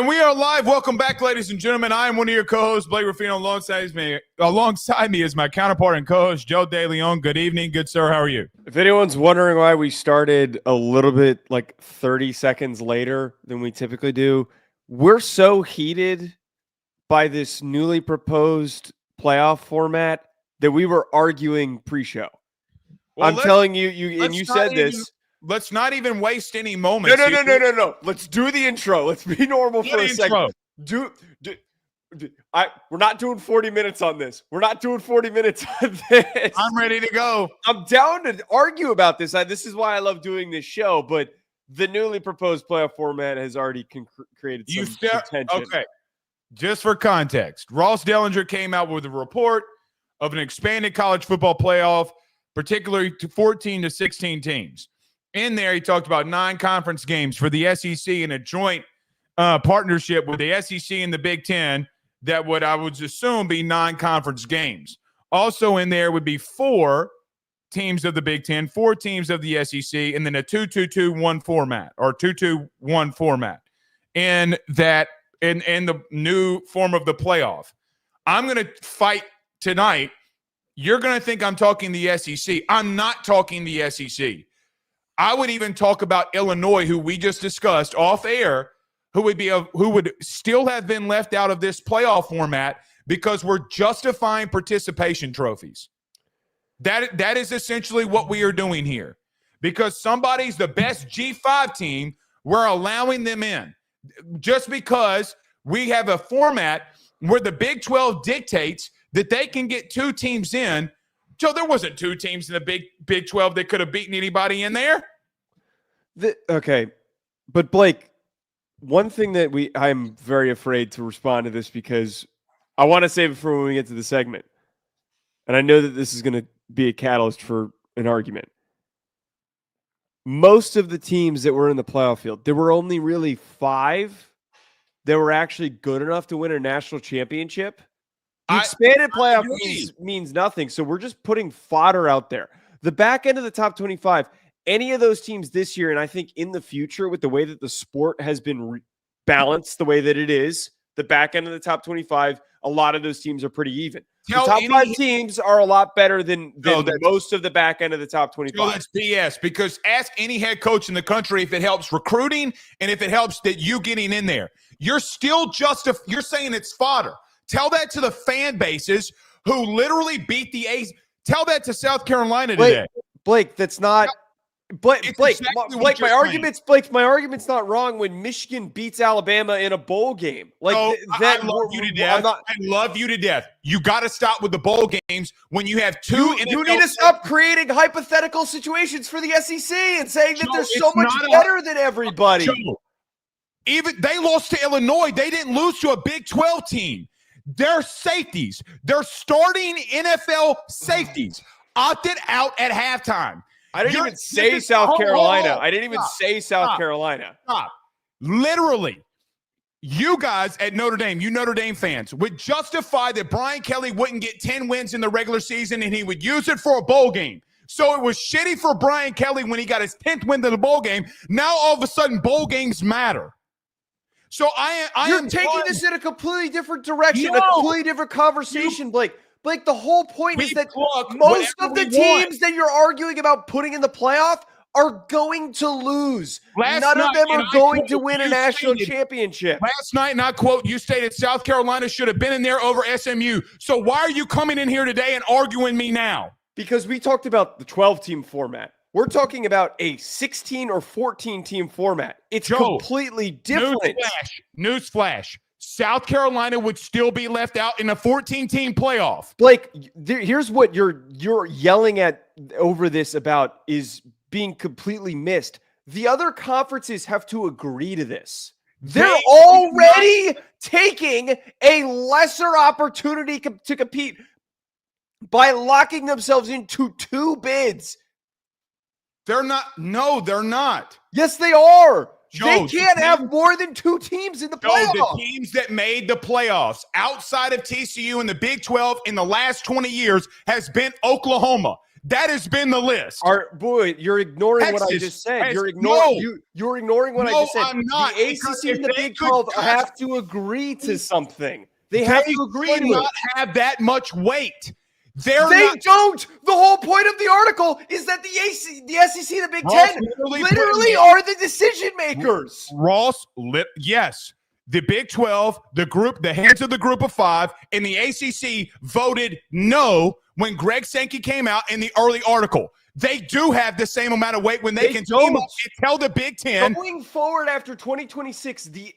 And we are live. Welcome back, ladies and gentlemen. I am one of your co-hosts, Blake Ruffino. Alongside me is my counterpart and co-host, Joe DeLeone. Good evening, good sir. How are you? If anyone's wondering why we started a little bit like 30 seconds later than we typically do, we're so heated by this newly proposed playoff format that we were arguing pre-show. Well, I'm telling you, and you said this. Let's not even waste any moments. No. Let's do the intro. Let's be normal for a second. We're not doing 40 minutes on this. We're not doing 40 minutes on this. I'm ready to go. I'm down to argue about this. This is why I love doing this show, but the newly proposed playoff format has already created some tension. Okay. Just for context, Ross Dellinger came out with a report of an expanded college football playoff, particularly to 14 to 16 teams. In there, he talked about 9 conference games for the SEC in a joint partnership with the SEC and the Big Ten that would, I would assume, be 9 conference games. Also in there would be 4 teams of the Big Ten, 4 teams of the SEC, and then a 2-2-2-1 format or 2-2-1 format. And that in the new form of the playoff. I'm going to fight tonight. You're going to think I'm talking the SEC. I'm not talking the SEC. I would even talk about Illinois, who we just discussed off air, who would still have been left out of this playoff format because we're justifying participation trophies. That is essentially what we are doing here. Because somebody's the best G5 team, we're allowing them in. Just because we have a format where the Big 12 dictates that they can get 2 teams in. So there wasn't 2 teams in the Big 12 that could have beaten anybody in there. Okay. But Blake, one thing that I'm very afraid to respond to this because I want to save it for when we get to the segment. And I know that this is going to be a catalyst for an argument. Most of the teams that were in the playoff field, there were only really 5 that were actually good enough to win a national championship. The expanded playoff means nothing. So we're just putting fodder out there. The back end of the top 25, any of those teams this year, and I think in the future with the way that the sport has been balanced the way that it is, the back end of the top 25, a lot of those teams are pretty even. The top 5 teams are a lot better than most of the back end of the top 25. No, that's BS because ask any head coach in the country if it helps recruiting and if it helps that you getting in there. You're still you're saying it's fodder. Tell that to the fan bases who literally beat the A's. Tell that to South Carolina today. Blake, that's not Blake. My argument's not wrong when Michigan beats Alabama in a bowl game. I love you to death. I love you to death. You got to stop with the bowl games when you have 2. You need to stop creating hypothetical situations for the SEC and saying that they're so much better than everybody. Even they lost to Illinois. They didn't lose to a Big 12 team. Their safeties, their starting NFL safeties, opted out at halftime. I didn't even say South Carolina. I didn't even say South Carolina. Stop. Literally, you guys at Notre Dame, you Notre Dame fans, would justify that Brian Kelly wouldn't get 10 wins in the regular season and he would use it for a bowl game. So it was shitty for Brian Kelly when he got his 10th win in the bowl game. Now all of a sudden bowl games matter. So You're taking this in a completely different direction, a completely different conversation, Blake. Blake, the whole point is that most of the teams that you're arguing about putting in the playoff are going to lose. None of them are going to win a national championship. Last night, and I quote, you stated South Carolina should have been in there over SMU. So why are you coming in here today and arguing me now? Because we talked about the 12-team format. We're talking about a 16 or 14-team format. It's completely different. Newsflash. South Carolina would still be left out in a 14-team playoff. Blake, here's what you're yelling at over this about is being completely missed. The other conferences have to agree to this. They're already taking a lesser opportunity to compete by locking themselves into 2 bids. They're not. No, they're not. Yes, they are. They can't have more than 2 teams in the playoffs. The teams that made the playoffs outside of TCU and the Big 12 in the last 20 years has been Oklahoma. That has been the list. You're ignoring Texas what I just said. You're ignoring what I just said. I'm not. The ACC and the Big 12 have to agree to something. They have to agree to not it. Have that much weight. They don't. The whole point of the article is that the SEC and the Big Ten literally are the decision makers. Yes. The Big 12, the heads of the group of 5, and the ACC voted no when Greg Sankey came out in the early article. They do have the same amount of weight when they can team up and tell the Big Ten. Going forward after 2026, the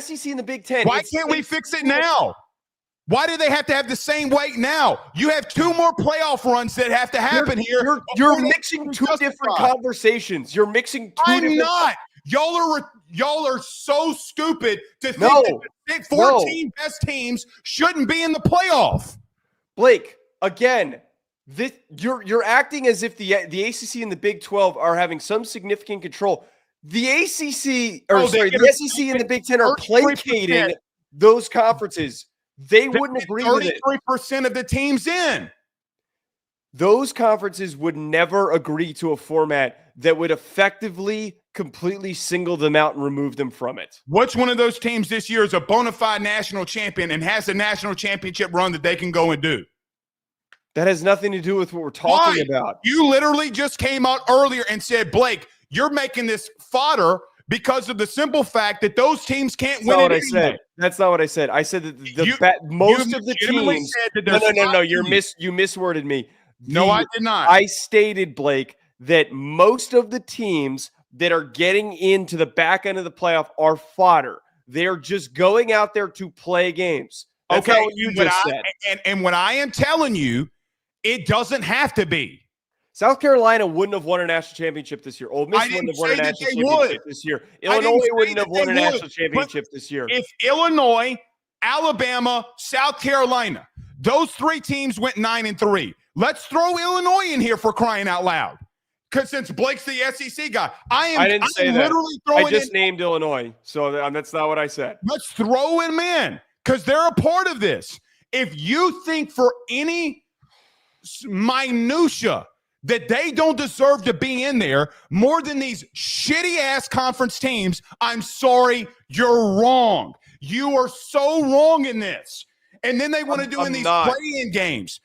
SEC and the Big Ten. Why can't we fix it now? Why do they have to have the same weight now? You have 2 more playoff runs that have to happen here. You're mixing 2 different conversations. You're mixing 2 I'm not. Y'all are so stupid to think that the 14 best teams shouldn't be in the playoff. Blake, again, you're acting as if the ACC and the Big 12 are having some significant control. The ACC, the SEC and the Big 10 are placating those conferences. They wouldn't agree with it. 33% of the teams in. Those conferences would never agree to a format that would effectively completely single them out and remove them from it. Which one of those teams this year is a bona fide national champion and has a national championship run that they can go and do? That has nothing to do with what we're talking about. You literally just came out earlier and said, Blake, you're making this fodder because of the simple fact that those teams can't win it anyway. That's not what I said. I said that most of the teams. No. You misworded me. No, I did not. I stated, Blake, that most of the teams that are getting into the back end of the playoff are fodder. They're just going out there to play games. That's not what you just said. And what I am telling you, it doesn't have to be. South Carolina wouldn't have won a national championship this year. Ole Miss wouldn't have won a national championship this year. Illinois wouldn't have won a national championship this year. If Illinois, Alabama, South Carolina, those 3 teams went 9-3. Let's throw Illinois in here for crying out loud. Because since Blake's the SEC guy, I didn't say that. I just named Illinois, so that's not what I said. Let's throw him in because they're a part of this. If you think for any minutia that they don't deserve to be in there more than these shitty-ass conference teams, I'm sorry, you're wrong. You are so wrong in this. And then they want to do in these play-in games.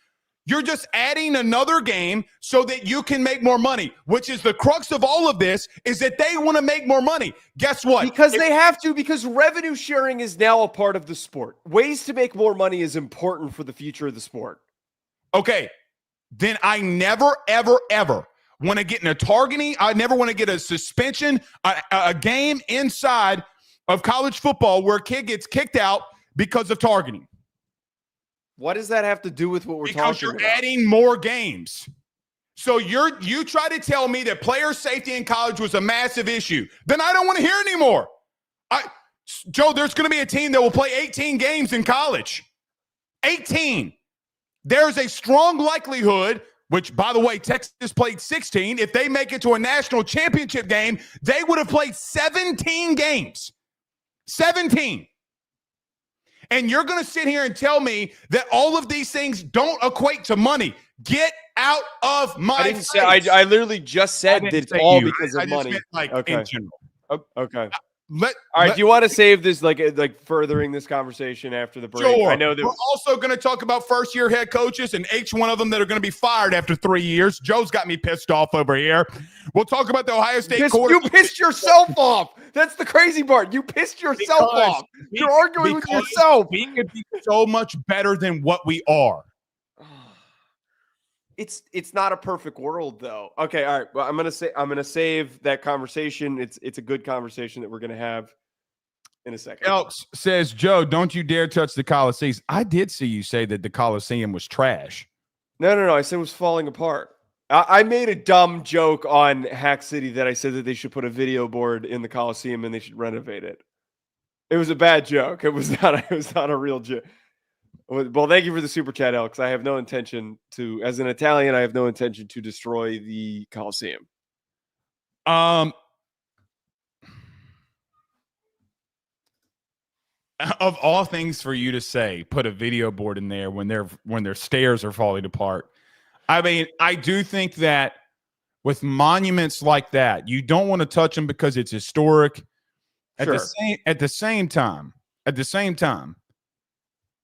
You're just adding another game so that you can make more money, which is the crux of all of this, is that they want to make more money. Guess what? Because they have to, because revenue sharing is now a part of the sport. Ways to make more money is important for the future of the sport. Okay. Then I never, ever, ever want to get in a targeting. I never want to get a suspension, a game inside of college football where a kid gets kicked out because of targeting. What does that have to do with what we're talking about? Because you're adding more games. So you try to tell me that player safety in college was a massive issue. Then I don't want to hear anymore. Joe, there's going to be a team that will play 18 games in college. 18. There's a strong likelihood, which, by the way, Texas played 16. If they make it to a national championship game, they would have played 17 games. 17. And you're going to sit here and tell me that all of these things don't equate to money. Get out of my face. I literally just said that it's all because of money. In general. Okay. All right. Do you want to save this, like furthering this conversation after the break? Sure. I know that we're also going to talk about first-year head coaches and each one of them that are going to be fired after 3 years. Joe's got me pissed off over here. We'll talk about the Ohio State court. You pissed yourself off. That's the crazy part. You pissed yourself off. You're arguing with yourself. We could be so much better than what we are. It's not a perfect world, though. Okay, all right. Well, I'm gonna save that conversation. It's a good conversation that we're gonna have in a second. Elks says, Joe, don't you dare touch the Coliseum. I did see you say that the Coliseum was trash. No. I said it was falling apart. I made a dumb joke on Hack City that I said that they should put a video board in the Coliseum and they should renovate it. It was a bad joke. It was not a real joke. Well, thank you for the super chat, Alex. I have no intention to, as an Italian, I have no intention to destroy the Coliseum. Of all things for you to say, put a video board in there when their stairs are falling apart. I mean, I do think that with monuments like that, you don't want to touch them because it's historic. At the same time,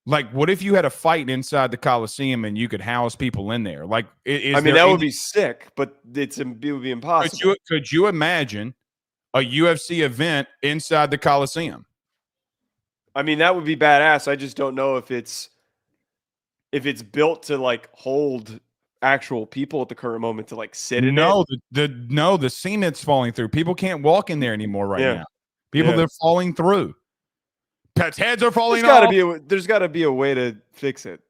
like, what if you had a fight inside the Coliseum and you could house people in there? Like, that would be sick, but it would be impossible. Could you imagine a UFC event inside the Coliseum? I mean, that would be badass. I just don't know if it's built to like hold actual people at the current moment to like sit in it. The cement's falling through. People can't walk in there anymore now. People they're falling through. Pets' heads are falling off. There's got to be a way to fix it.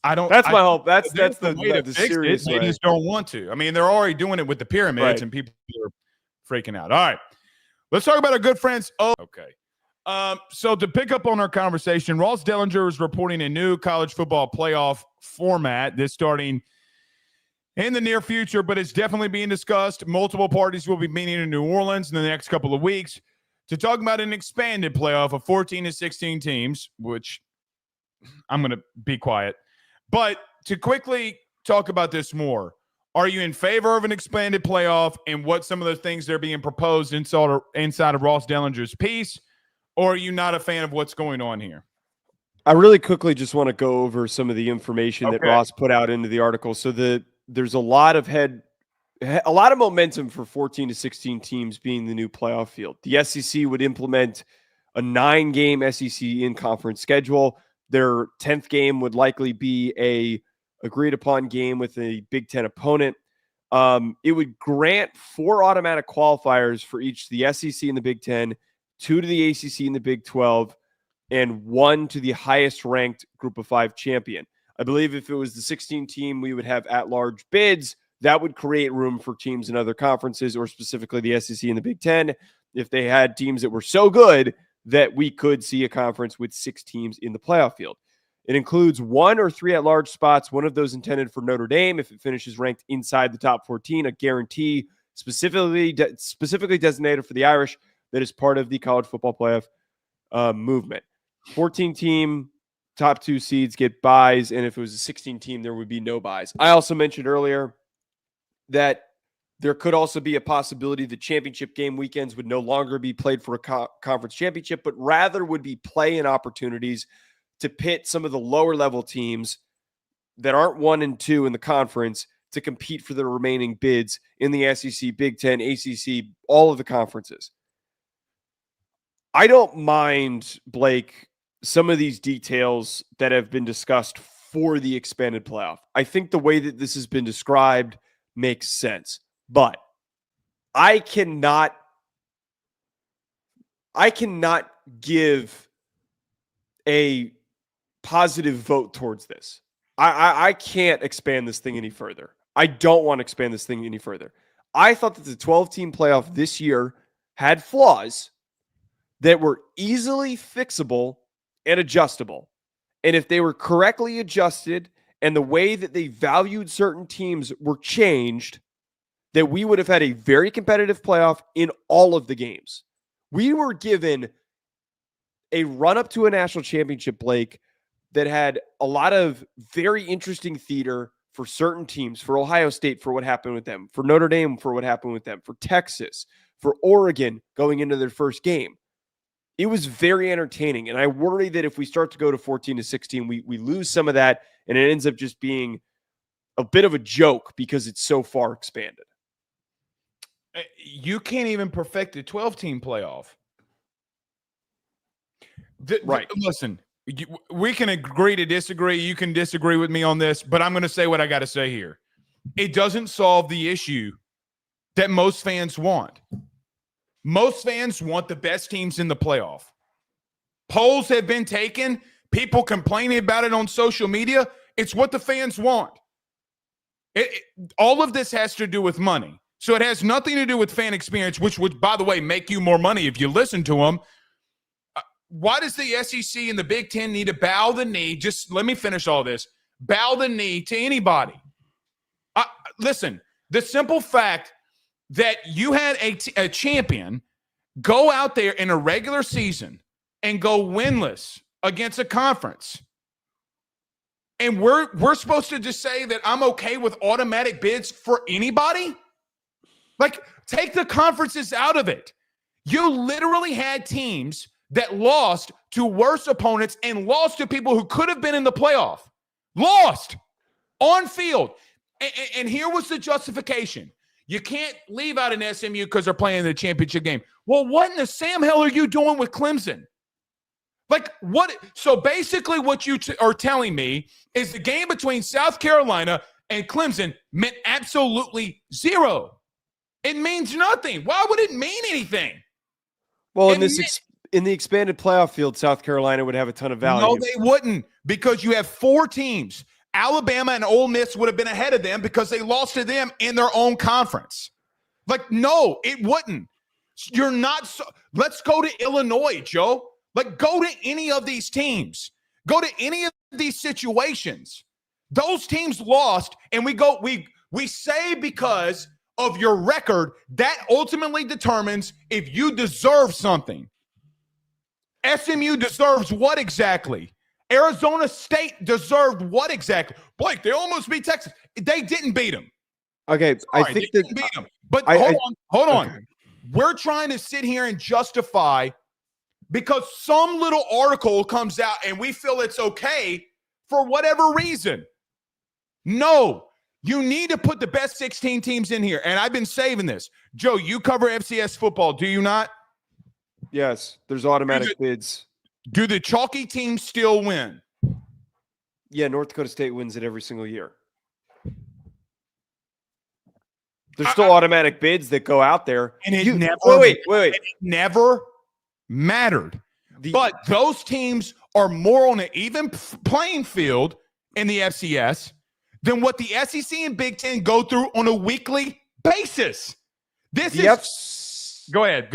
That's my hope. That's the way to fix serious it. way. They just don't want to. I mean, they're already doing it with the pyramids, and people are freaking out. All right, let's talk about our good friends. Oh, okay. So to pick up on our conversation, Ross Dellenger is reporting a new college football playoff format that's starting in the near future, but it's definitely being discussed. Multiple parties will be meeting in New Orleans in the next couple of weeks to talk about an expanded playoff of 14 to 16 teams, which I'm going to be quiet. But to quickly talk about this more, are you in favor of an expanded playoff and what some of the things that are being proposed inside of Ross Dellenger's piece? Or are you not a fan of what's going on here? I really quickly just want to go over some of the information that Ross put out into the article. So there's a lot of momentum for 14 to 16 teams being the new playoff field. The SEC would implement a 9-game SEC in-conference schedule. Their 10th game would likely be a agreed-upon game with a Big Ten opponent. It would grant 4 automatic qualifiers for each to the SEC and the Big Ten, 2 to the ACC and the Big 12, and 1 to the highest-ranked Group of 5 champion. I believe if it was the 16 team, we would have at-large bids. That would create room for teams in other conferences, or specifically the SEC and the Big Ten, if they had teams that were so good that we could see a conference with 6 teams in the playoff field. It includes 1 or 3 at-large spots, one of those intended for Notre Dame if it finishes ranked inside the top 14, a guarantee specifically designated for the Irish that is part of the college football playoff movement. 14-team top 2 seeds get buys, and if it was a 16-team, there would be no buys. I also mentioned earlier that there could also be a possibility the championship game weekends would no longer be played for a conference championship, but rather would be play-in opportunities to pit some of the lower-level teams that aren't 1 and 2 in the conference to compete for the remaining bids in the SEC, Big Ten, ACC, all of the conferences. I don't mind, Blake, some of these details that have been discussed for the expanded playoff. I think the way that this has been described makes sense, but I cannot give a positive vote towards this. I can't expand this thing any further. I don't want to expand this thing any further. I thought that the 12-team playoff this year had flaws that were easily fixable and adjustable. And if they were correctly adjusted and the way that they valued certain teams were changed, that we would have had a very competitive playoff in all of the games. We were given a run-up to a national championship, Blake, that had a lot of very interesting theater for certain teams, for Ohio State, for what happened with them, for Notre Dame, for what happened with them, for Texas, for Oregon going into their first game. It was very entertaining, and I worry that if we start to go to 14 to 16, we lose some of that, and it ends up just being a bit of a joke because it's so far expanded. You can't even perfect a 12-team playoff. Right. Listen, we can agree to disagree. You can disagree with me on this, but I'm going to say what I got to say here. It doesn't solve the issue that most fans want. Most fans want the best teams in the playoff. Polls have been taken. People complaining about it on social media. It's what the fans want. All of this has to do with money. So it has nothing to do with fan experience, which would, by the way, make you more money if you listen to them. Why does the SEC and the Big Ten need to bow the knee? Just let me finish all this. Bow the knee to anybody. Listen, the simple fact that you had a champion go out there in a regular season and go winless against a conference And we're supposed to just say that I'm okay with automatic bids for anybody? Like, take the conferences out of it. You literally had teams that lost to worse opponents and lost to people who could have been in the playoff. Lost on field. And here was the justification. You can't leave out an SMU because they're playing the championship game. Well, what in the Sam hell are you doing with Clemson? Like, what? So basically what you are telling me is the game between South Carolina and Clemson meant absolutely zero. It means nothing. Why would it mean anything? Well, in the expanded playoff field, South Carolina would have a ton of value. No, they wouldn't, because you have 4 teams. Alabama and Ole Miss would have been ahead of them because they lost to them in their own conference. Like, no, it wouldn't. You're not so. Let's go to Illinois, Joe. Like, go to any of these teams. Go to any of these situations. Those teams lost, and we say because of your record, that ultimately determines if you deserve something. SMU deserves what exactly? Arizona State deserved what exactly? Blake, they almost beat Texas. They didn't beat them. Okay, Sorry, I think they that didn't beat them. But hold on. Okay. We're trying to sit here and justify because some little article comes out and we feel it's okay for whatever reason. No, you need to put the best 16 teams in here. And I've been saving this. Joe, you cover FCS football, do you not? Yes, there's automatic bids. Do the chalky teams still win? Yeah, North Dakota State wins it every single year. There's still automatic bids that go out there. And it wait. It never mattered. But those teams are more on an even playing field in the FCS than what the SEC and Big Ten go through on a weekly basis. Go ahead.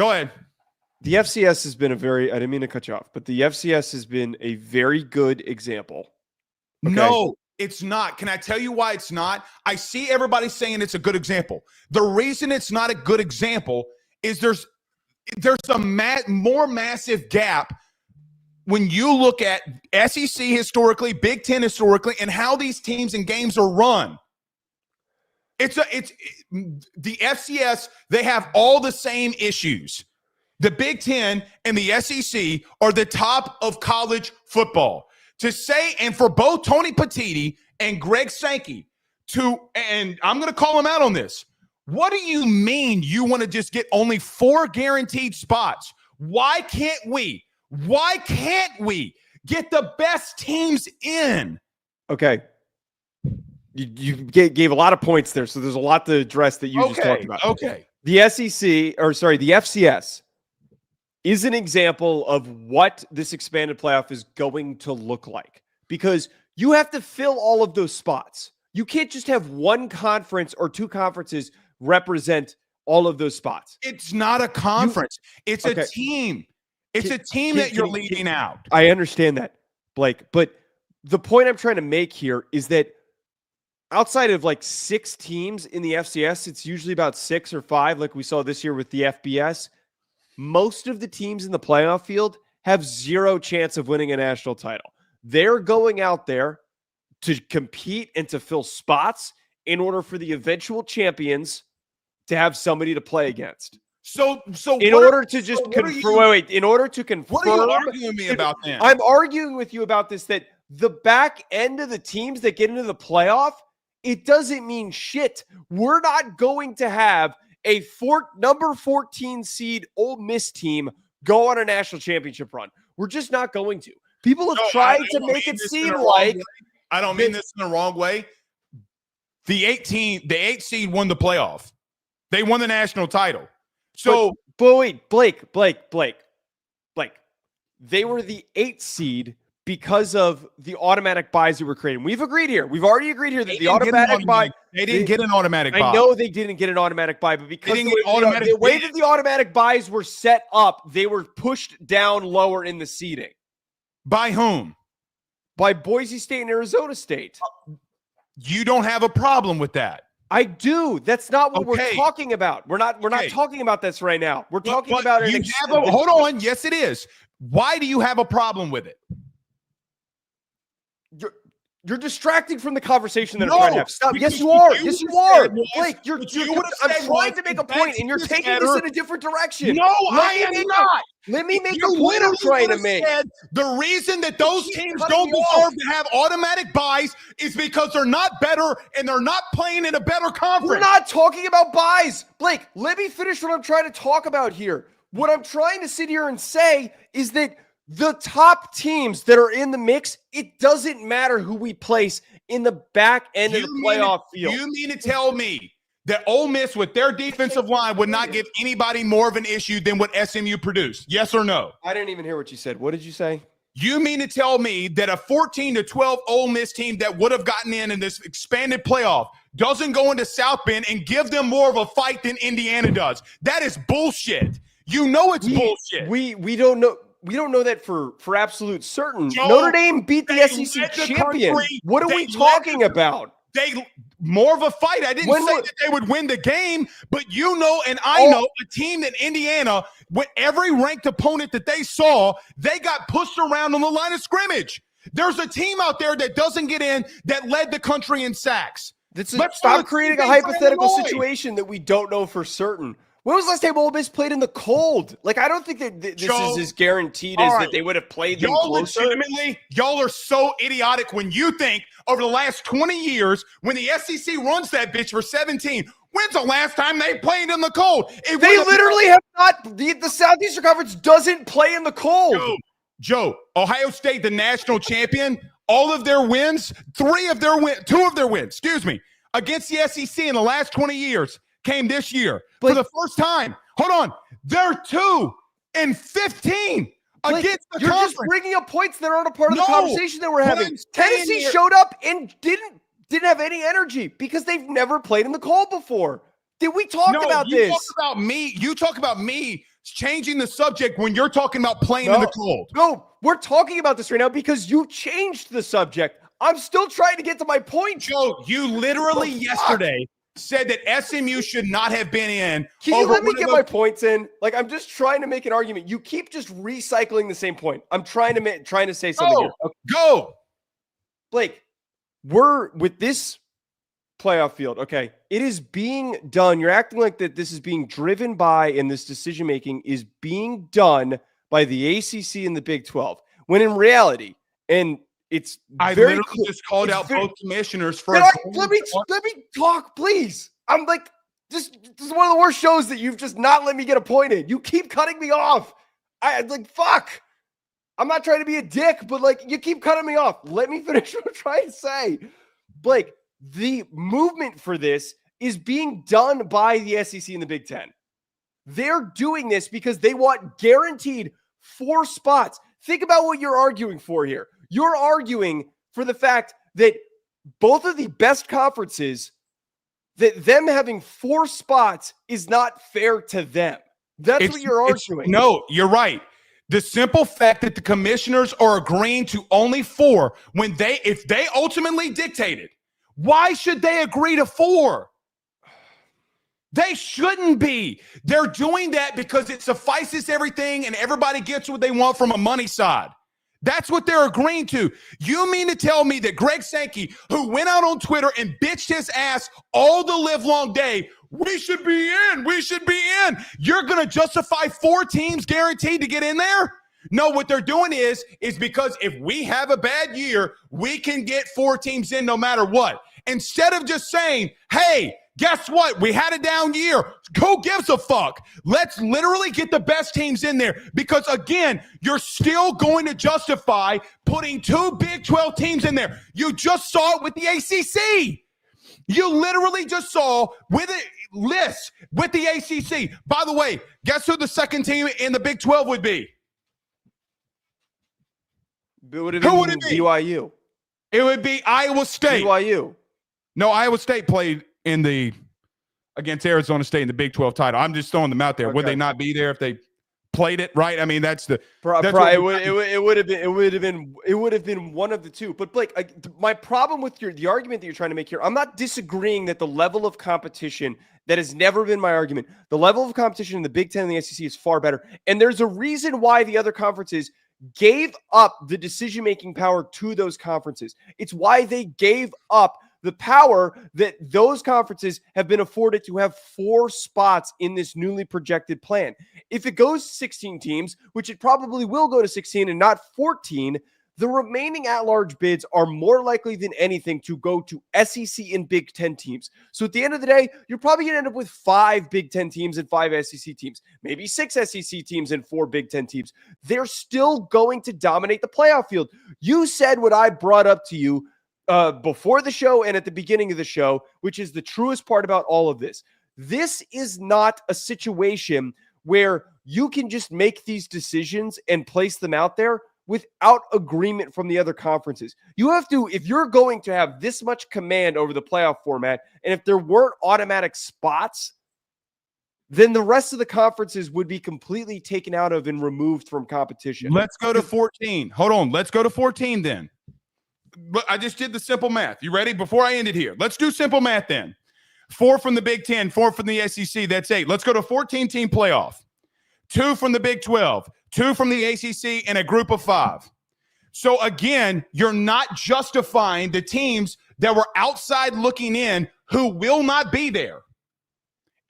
The FCS has been I didn't mean to cut you off, but the FCS has been a very good example. Okay? No, it's not. Can I tell you why it's not? I see everybody saying it's a good example. The reason it's not a good example is there's a more massive gap when you look at SEC historically, Big Ten historically, and how these teams and games are run. It's the FCS, they have all the same issues. The Big Ten and the SEC are the top of college football. To say, and for both Tony Petitti and Greg Sankey, and I'm going to call them out on this. What do you mean you want to just get only 4 guaranteed spots? Why can't we get the best teams in? Okay. You gave a lot of points there, so there's a lot to address that you just talked about. Okay. The FCS is an example of what this expanded playoff is going to look like, because you have to fill all of those spots. You can't just have one conference or 2 conferences represent all of those spots. It's not a conference. It's a team. It's a team that you're leading out. I understand that, Blake. But the point I'm trying to make here is that outside of like 6 teams in the FCS, it's usually about 6 or 5, like we saw this year with the FBS. Most of the teams in the playoff field have 0 chance of winning a national title. They're going out there to compete and to fill spots in order for the eventual champions to have somebody to play against. So in order to confirm, what are you arguing with me about then? I'm arguing with you about this, that the back end of the teams that get into the playoff, it doesn't mean shit. We're not going to have a number 14 seed Ole Miss team go on a national championship run. We're just not going to. People have tried to make it seem like I don't mean this in the wrong way. The 8 seed won the playoff. They won the national title. So, but wait, Blake. They were the 8 seed because of the automatic buys that were created. We've agreed here. We've already agreed here that the automatic buy. They didn't get an automatic buy. I know they didn't get an automatic buy, but because the way that the automatic buys were set up, they were pushed down lower in the seeding. By whom? By Boise State and Arizona State. You don't have a problem with that. I do. That's not what we're talking about. We're not talking about this right now. We're talking about it. Hold on. Yes, it is. Why do you have a problem with it? You're distracting from the conversation that No, I'm trying to have. Stop. because Yes, you are. you Yes, you would've are. said was- Blake, what you I'm would've said trying was, to make a if point, that and you're team is taking better- this in a different direction. No, I am not. Let me make You a point I'm literally trying to would've make. said the reason that those keep teams cutting don't me deserve off. to have automatic buys is because they're not better and they're not playing in a better conference. We're not talking about buys. Blake, let me finish what I'm trying to talk about here. What I'm trying to sit here and say is that the top teams that are in the mix, it doesn't matter who we place in the back end of the playoff field. You mean to tell me that Ole Miss with their defensive line would not give anybody more of an issue than what SMU produced? Yes or no? I didn't even hear what you said. What did you say? You mean to tell me that a 14-12 Ole Miss team that would have gotten in this expanded playoff doesn't go into South Bend and give them more of a fight than Indiana does? That is bullshit. You know it's bullshit. We don't know. We don't know that for absolute certain. Joe, Notre Dame beat the they SEC led the champion. country. What are They we led talking the- about? They more of a fight. I didn't say that they would win the game, but you know, and I know a team in Indiana, with every ranked opponent that they saw, they got pushed around on the line of scrimmage. There's a team out there that doesn't get in that led the country in sacks. Stop creating a hypothetical situation that we don't know for certain. When was the last time Ole Miss played in the cold? Like, I don't think that this is as guaranteed as that they would have played them closer. Legitimately, y'all are so idiotic when you think over the last 20 years, when the SEC runs that bitch for 17, when's the last time they played in the cold? They literally have not. The Southeastern Conference doesn't play in the cold. Joe, Ohio State, the national champion, all of their wins, two of their wins, against the SEC in the last 20 years came this year for the first time. Hold on. They're 2-15 against the You're conference. just bringing up points that aren't a part of the conversation that we're having. Tennessee showed up and didn't have any energy because they've never played in the cold before. Did we talk about this? You talk about me changing the subject when you're talking about playing in the cold. No, we're talking about this right now because you changed the subject. I'm still trying to get to my point. Joe, you literally yesterday said that SMU should not have been in. Can you let me get my points in? Like, I'm just trying to make an argument. You keep just recycling the same point. I'm trying to say something here. Okay. Go. Blake, we're with this playoff field. Okay. It is being done. You're acting like that this is being driven by, and this decision-making is being done by the ACC and the Big 12. When in reality, and it's I very literally clear, just called out both commissioners for. Let me talk, please. I'm like, this is one of the worst shows that you've just not let me get a point in. You keep cutting me off. Fuck. I'm not trying to be a dick, but like, you keep cutting me off. Let me finish what I'm trying to say. Blake, the movement for this is being done by the SEC and the Big Ten. They're doing this because they want guaranteed 4 spots. Think about what you're arguing for here. You're arguing for the fact that both of the best conferences, that them having 4 spots is not fair to them. That's what you're arguing. No, you're right. The simple fact that the commissioners are agreeing to only 4 if they ultimately dictated, why should they agree to 4? They shouldn't be. They're doing that because it suffices everything and everybody gets what they want from a money side. That's what they're agreeing to. You mean to tell me that Greg Sankey, who went out on Twitter and bitched his ass all the livelong day, we should be in, you're going to justify 4 teams guaranteed to get in there? No, what they're doing is because if we have a bad year, we can get 4 teams in no matter what. Instead of just saying, hey, guess what? We had a down year. Who gives a fuck? Let's literally get the best teams in there because, again, you're still going to justify putting 2 Big 12 teams in there. You just saw it with the ACC. You literally just saw with it lists with the ACC. By the way, guess who the second team in the Big 12 would be? Who would it be? BYU. It would be Iowa State. BYU. No, Iowa State played against Arizona State in the Big 12 title. I'm just throwing them out there. Okay. Would they not be there if they played it right? I mean, it would have been one of the two. But Blake, my problem with the argument that you're trying to make here, I'm not disagreeing that the level of competition, that has never been my argument. The level of competition in the Big Ten and the SEC is far better. And there's a reason why the other conferences gave up the decision-making power to those conferences. It's why they gave up the power that those conferences have been afforded to have 4 spots in this newly projected plan. If it goes 16 teams, which it probably will go to 16 and not 14, the remaining at-large bids are more likely than anything to go to SEC and Big Ten teams. So at the end of the day, you're probably going to end up with 5 Big Ten teams and 5 SEC teams, maybe 6 SEC teams and 4 Big Ten teams. They're still going to dominate the playoff field. You said what I brought up to you before the show and at the beginning of the show, which is the truest part about all of this. This is not a situation where you can just make these decisions and place them out there without agreement from the other conferences. You have to, if you're going to have this much command over the playoff format, and if there weren't automatic spots, then the rest of the conferences would be completely taken out of and removed from competition. Let's go to 14. Hold on. Let's go to 14 then. But I just did the simple math. You ready? Before I end it here, let's do simple math then. 4 from the Big Ten, 4 from the SEC. That's 8. Let's go to 14-team playoff. 2 from the Big 12, 2 from the ACC, and a group of 5. So again, you're not justifying the teams that were outside looking in who will not be there.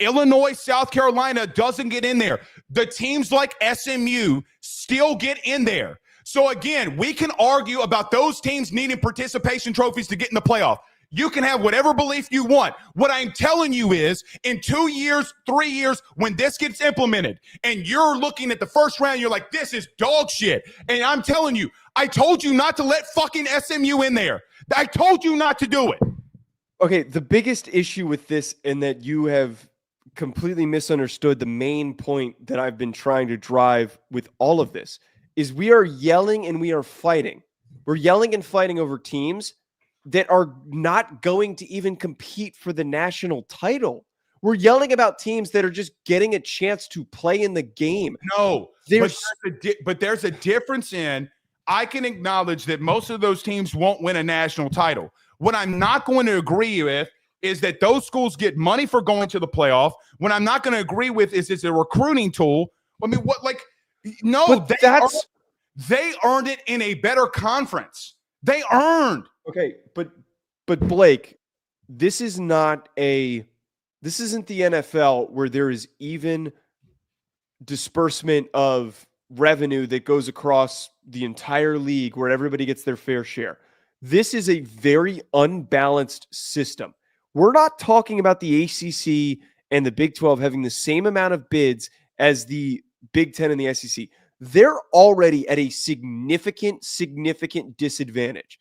Illinois, South Carolina doesn't get in there. The teams like SMU still get in there. So again, we can argue about those teams needing participation trophies to get in the playoff. You can have whatever belief you want. What I'm telling you is in 2 years, 3 years, when this gets implemented and you're looking at the first round, you're like, this is dog shit. And I'm telling you, I told you not to let fucking SMU in there. I told you not to do it. Okay, the biggest issue with this, and that you have completely misunderstood the main point that I've been trying to drive with all of this, is we are yelling and we are fighting. We're yelling and fighting over teams that are not going to even compete for the national title. We're yelling about teams that are just getting a chance to play in the game. No, but there's a difference in, I can acknowledge that most of those teams won't win a national title. What I'm not going to agree with is that those schools get money for going to the playoff. What I'm not going to agree with is it's a recruiting tool. I mean, what, like, no, they earned it in a better conference. They earned. Okay, but Blake, this isn't the NFL where there is even disbursement of revenue that goes across the entire league where everybody gets their fair share. This is a very unbalanced system. We're not talking about the ACC and the Big 12 having the same amount of bids as the Big 10 and the SEC. They're already at a significant disadvantage.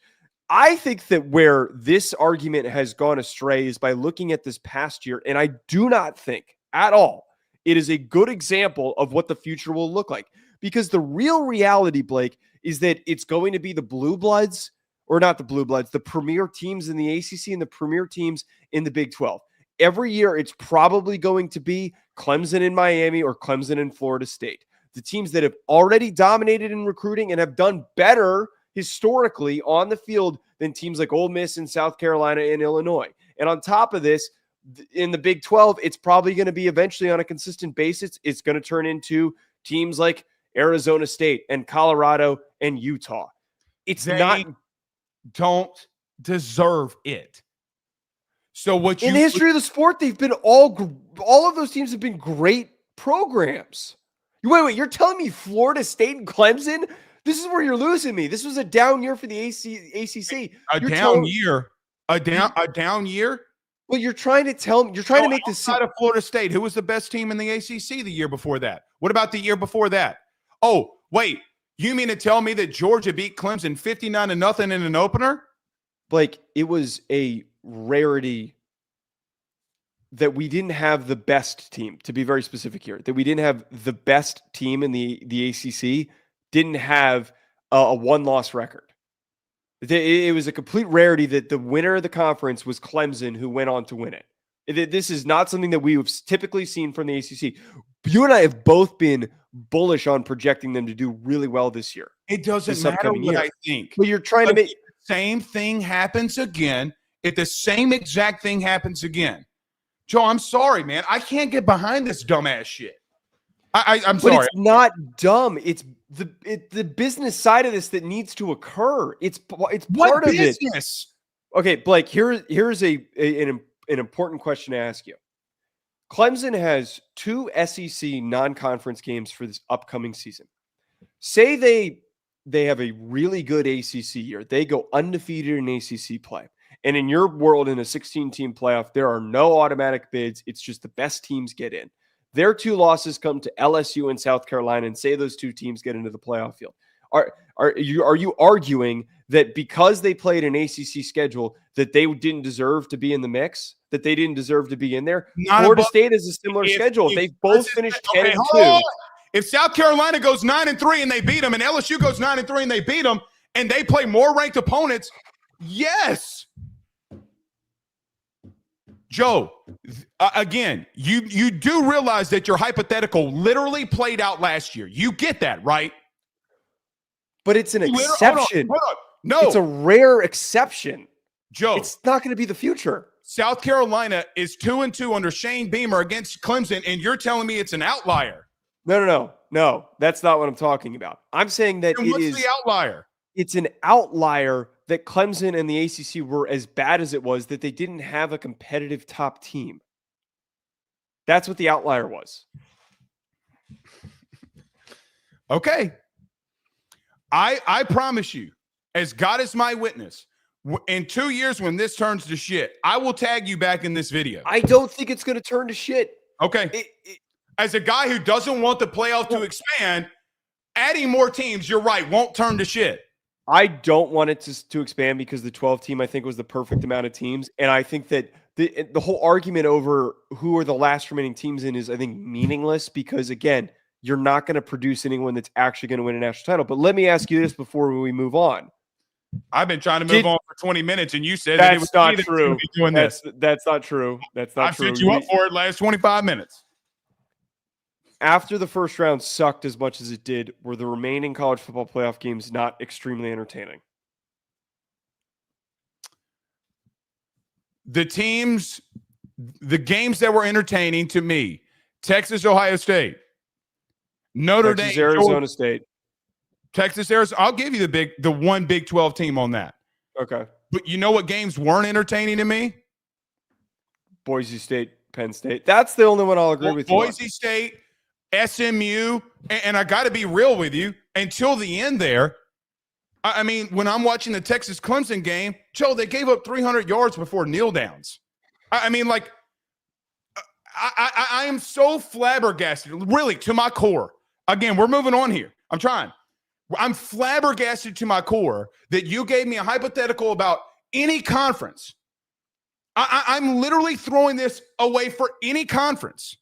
I think that where this argument has gone astray is by looking at this past year, and I do not think at all it is a good example of what the future will look like. Because the real reality, Blake, is that it's going to be the Blue Bloods, or not the Blue Bloods, the premier teams in the ACC and the premier teams in the Big 12. Every year, it's probably going to be Clemson in Miami or Clemson in Florida State. The teams that have already dominated in recruiting and have done better historically on the field than teams like Ole Miss and South Carolina and Illinois. And on top of this, in the Big 12, it's probably going to be eventually on a consistent basis. It's going to turn into teams like Arizona State and Colorado and Utah. They don't deserve it. So what in the history of the sport, they've been all of those teams have been great programs. Wait, you're telling me Florida State and Clemson? This is where you're losing me. This was a down year for the ACC. A down year. Well, you're trying to make this outside of Florida State. Who was the best team in the ACC the year before that? What about the year before that? Oh, wait. You mean to tell me that Georgia beat Clemson 59-0 in an opener? Blake, it was a rarity that we didn't have the best team, to be very specific here, that we didn't have the best team in the ACC, didn't have a one-loss record. It was a complete rarity that the winner of the conference was Clemson, who went on to win it. This is not something that we have typically seen from the ACC. You and I have both been bullish on projecting them to do really well this year. It doesn't matter what I think. But you're trying to make the same thing happens again. If the same exact thing happens again, Joe, I'm sorry, man. I can't get behind this dumbass shit. I'm sorry. But it's not dumb. It's the business side of this that needs to occur. It's part What of business? it. Okay, Blake, here's an important question to ask you. Clemson has 2 SEC non-conference games for this upcoming season. Say they have a really good ACC year. They go undefeated in ACC play. And in your world, in a 16-team playoff, there are no automatic bids. It's just the best teams get in. Their 2 losses come to LSU and South Carolina, and say those 2 teams get into the playoff field. Are you arguing that because they played an ACC schedule that they didn't deserve to be in the mix, that they didn't deserve to be in there? Florida State has a similar schedule. They both finished 10-2. If South Carolina goes 9-3 and they beat them, and LSU goes 9-3 and they beat them, and they play more ranked opponents, yes. Joe, again, you do realize that your hypothetical literally played out last year. You get that, right? But it's an exception. Hold on. No. It's a rare exception. Joe. It's not going to be the future. South Carolina is 2-2 under Shane Beamer against Clemson, and you're telling me it's an outlier. No. That's not what I'm talking about. I'm saying that what's the outlier? It's an outlier that Clemson and the ACC were as bad as it was, that they didn't have a competitive top team. That's what the outlier was. Okay. I promise you, as God is my witness, in 2 years when this turns to shit, I will tag you back in this video. I don't think it's going to turn to shit. Okay. As a guy who doesn't want the playoff to expand, adding more teams, you're right, won't turn to shit. I don't want it to expand because the 12 team, I think, was the perfect amount of teams. And I think that the whole argument over who are the last remaining teams in is, I think, meaningless because, again, you're not going to produce anyone that's actually going to win a national title. But let me ask you this before we move on. I've been trying to move on for 20 minutes, and you said that's not true. That's not true. That's not true. I set you up for it last 25 minutes. After the first round sucked as much as it did, were the remaining college football playoff games not extremely entertaining? The games that were entertaining to me, Texas, Ohio State, Notre Dame, Arizona State. Texas, Arizona. I'll give you the one Big 12 team on that. Okay. But you know what games weren't entertaining to me? Boise State, Penn State. That's the only one I'll agree with you on. Boise State, SMU, and I got to be real with you, until the end there, I mean, when I'm watching the Texas-Clemson game, Joe, they gave up 300 yards before kneel downs. I mean, like, I am so flabbergasted, really, to my core. Again, we're moving on here. I'm flabbergasted to my core that you gave me a hypothetical about any conference. I'm literally throwing this away for any conference.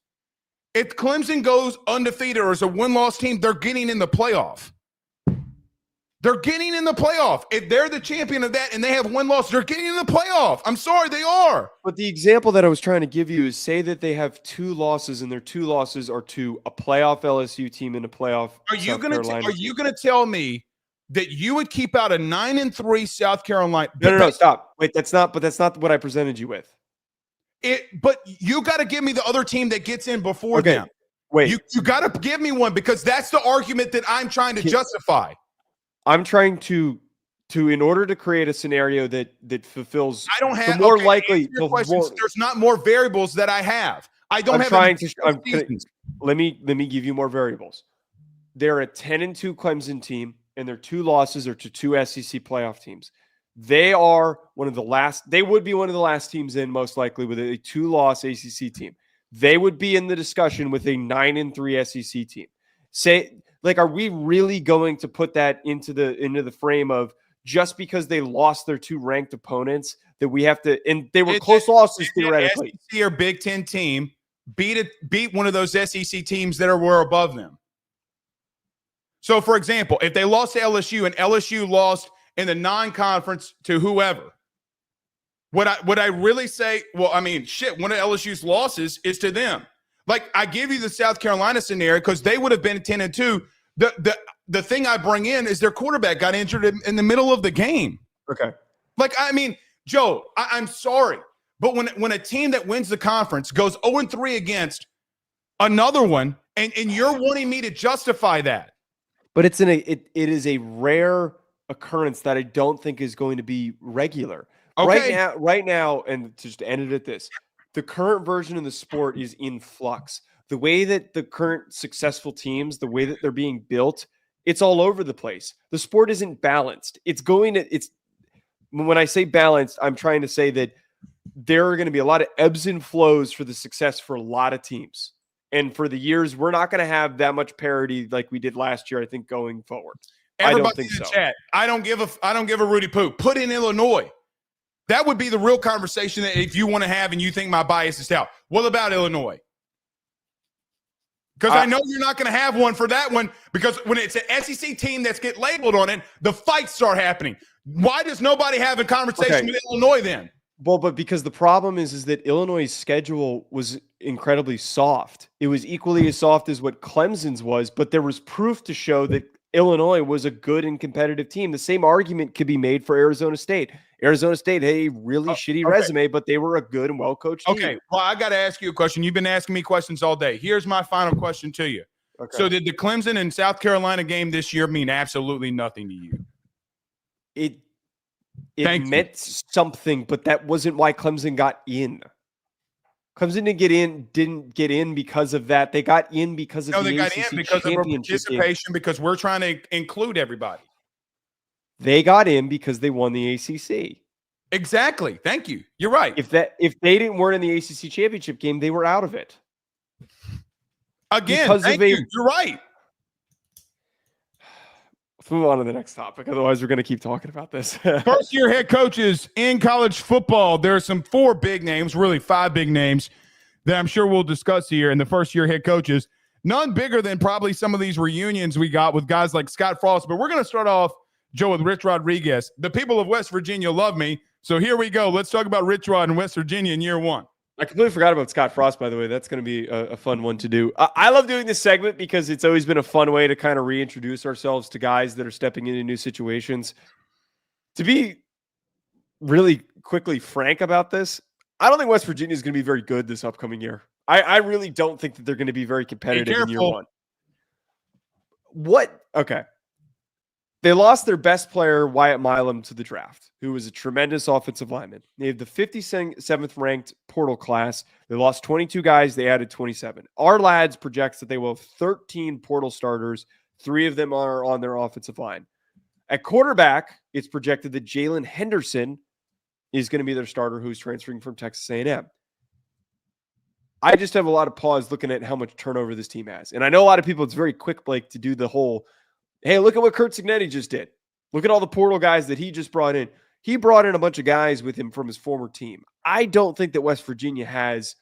If Clemson goes undefeated or is a win-loss team, they're getting in the playoff. They're getting in the playoff. If they're the champion of that and they have win-loss, they're getting in the playoff. I'm sorry, they are. But the example that I was trying to give you is, say that they have 2 losses, and their 2 losses are to a playoff LSU team and a playoff South Carolina. Are you going to tell me that you would keep out a 9-3 South Carolina? No, stop. Wait, that's not what I presented you with. But you got to give me the other team that gets in before them. Wait. You got to give me one, because that's the argument that I'm trying to justify. I'm trying to in order to create a scenario that fulfills. I don't have more likely. There's not more variables that I have. I don't have. Let me give you more variables. They're a 10-2 Clemson team, and their 2 losses are to 2 SEC playoff teams. They are one of the last. They would be one of the last teams in, most likely, with a 2-loss ACC team. They would be in the discussion with a 9-3 SEC team. Are we really going to put that into the frame of, just because they lost their 2 ranked opponents, that we have to, and they were close losses theoretically. SEC or Big Ten team beat one of those SEC teams that were above them. So, for example, if they lost to LSU and LSU lost in the non-conference to whoever, would I really say, well, I mean, shit, one of LSU's losses is to them. Like, I give you the South Carolina scenario because they would have been 10-2. The thing I bring in is their quarterback got injured in the middle of the game. Okay. Like, I mean, Joe, I'm sorry, but when a team that wins the conference goes 0-3 against another one, and you're wanting me to justify that, But it is a rare occurrence that I don't think is going to be regular. Okay. Right now, and to just end it at this, the current version of the sport is in flux. The way that the current successful teams, the way that they're being built, it's all over the place. The sport isn't balanced. When I say balanced, I'm trying to say that there are going to be a lot of ebbs and flows for the success for a lot of teams. And for the years, we're not going to have that much parity like we did last year, I think, going forward. Everybody I don't think in the so. chat, I don't give a Rudy Poo. Put in Illinois. That would be the real conversation that if you want to have and you think my bias is out. What about Illinois? Because I know you're not going to have one for that one, because when it's an SEC team that's get labeled on it, the fights start happening. Why does nobody have a conversation with Illinois then? Well, but because the problem is that Illinois' schedule was incredibly soft. It was equally as soft as what Clemson's was, but there was proof to show that Illinois was a good and competitive team. The same argument could be made for Arizona State. Arizona State had a really shitty resume, but they were a good and well-coached team. Okay, well, I got to ask you a question. You've been asking me questions all day. Here's my final question to you. Okay. So did the Clemson and South Carolina game this year mean absolutely nothing to you? It meant something, but that wasn't why Clemson got in. Clemson didn't get in because of that. They got in because of the ACC because of participation, because we're trying to include everybody. They got in because they won the ACC. Exactly. Thank you. You're right. If they weren't in the ACC championship game, they were out of it. Again, you're right. Let's move on to the next topic. Otherwise, we're going to keep talking about this. First-year head coaches in college football. There are some 4 big names, really 5 big names that I'm sure we'll discuss here in the first-year head coaches. None bigger than probably some of these reunions we got with guys like Scott Frost. But we're going to start off, Joe, with Rich Rodriguez. The people of West Virginia love me. So here we go. Let's talk about Rich Rod in West Virginia in year 1. I completely forgot about Scott Frost, by the way. That's going to be a fun one to do. I love doing this segment because it's always been a fun way to kind of reintroduce ourselves to guys that are stepping into new situations. To be really quickly frank about this, I don't think West Virginia is going to be very good this upcoming year. I really don't think that they're going to be very competitive in year 1. What? Okay. They lost their best player, Wyatt Milam, to the draft, who was a tremendous offensive lineman. They have the 57th ranked portal class. They lost 22 guys. They added 27. Our lads projects that they will have 13 portal starters. 3 of them are on their offensive line. At quarterback, it's projected that Jalen Henderson is going to be their starter, who's transferring from Texas A&M. I just have a lot of pause looking at how much turnover this team has. And I know a lot of people, it's very quick, Blake, to do the whole, hey, look at what Kurt Cignetti just did. Look at all the portal guys that he just brought in. He brought in a bunch of guys with him from his former team. I don't think that West Virginia has